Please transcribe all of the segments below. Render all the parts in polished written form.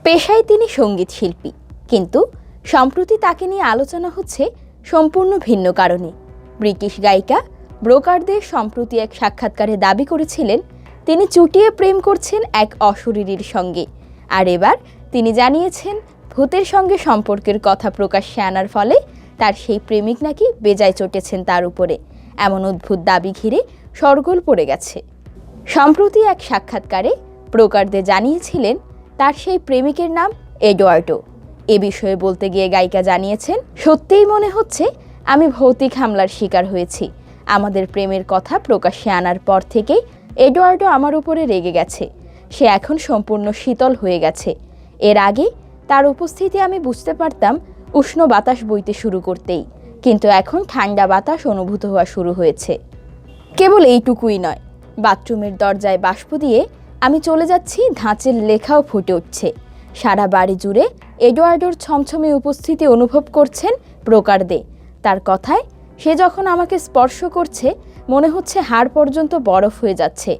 পেশায় তিনি সঙ্গীত শিল্পী, কিন্তু সম্প্রতি তাকে নিয়ে আলোচনা হচ্ছে সম্পূর্ণ ভিন্ন কারণে। ব্রিটিশ গায়িকা ব্রোকারদের সম্প্রতি এক সাক্ষাৎকারে দাবি করেছিলেন তিনি চুটিয়ে প্রেম করছেন এক অশরীরীর সঙ্গে, আর এবার তিনি জানিয়েছেন ভূতের সঙ্গে সম্পর্কের কথা প্রকাশ্যে আনার ফলে তার সেই প্রেমিক নাকি বেজায় চটেছেন তার উপরে। এমন অদ্ভুত দাবি ঘিরে শোরগোল পড়ে গেছে। সম্প্রতি এক সাক্ষাৎকারে ব্রোকারদের জানিয়েছিলেন তার সেই প্রেমিকের নাম এডওয়ার্ডো। এ বিষয়ে বলতে গিয়ে গায়িকা জানিয়েছেন, সত্যিই মনে হচ্ছে আমি ভৌতিক হামলার শিকার হয়েছি। আমাদের প্রেমের কথা প্রকাশ্যে আনার পর থেকেই এডওয়ার্ডো আমার উপরে রেগে গেছে। সে এখন সম্পূর্ণ শীতল হয়ে গেছে। এর আগে তার উপস্থিতি আমি বুঝতে পারতাম উষ্ণ বাতাস বইতে শুরু করতেই, কিন্তু এখন ঠান্ডা বাতাস অনুভূত হওয়া শুরু হয়েছে। কেবল এইটুকুই নয়, বাথরুমের দরজায় বাষ্প দিয়ে আমি চলে যাচ্ছি, ধাঁচের লেখাও ফুটে উঠছে। সারা বাড়ি জুড়ে এডওয়ার্ডোর ছমছমে উপস্থিতি অনুভব করছেন ব্রোকারদে। তার কথায় সে যখন আমাকে স্পর্শ করছে মনে হচ্ছে হাড় পর্যন্ত বরফ হয়ে যাচ্ছে।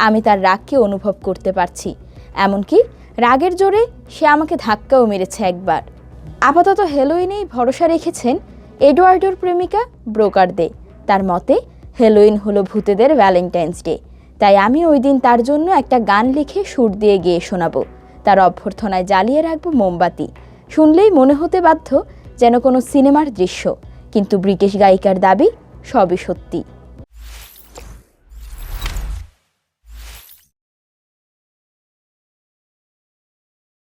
আমি তার রাগকে অনুভব করতে পারছি, এমনকি রাগের জোরে সে আমাকে ধাক্কাও মেরেছে একবার। আপাতত হ্যালোইনেই ভরসা রেখেছেন এডওয়ার্ডোর প্রেমিকা ব্রোকারদে। তার মতে হ্যালোইন হলো ভূতেদের ভ্যালেন্টাইন্স ডে, তাই আমি ওই দিন তার জন্য একটা গান লিখে সুর দিয়ে গিয়ে শোনাবো। তার অভ্যর্থনায় জ্বালিয়ে রাখবো মোমবাতি। শুনলেই মনে হতে বাধ্য যেন কোনো সিনেমার দৃশ্য, কিন্তু ব্রিটিশ গায়িকার দাবি সবই সত্যি।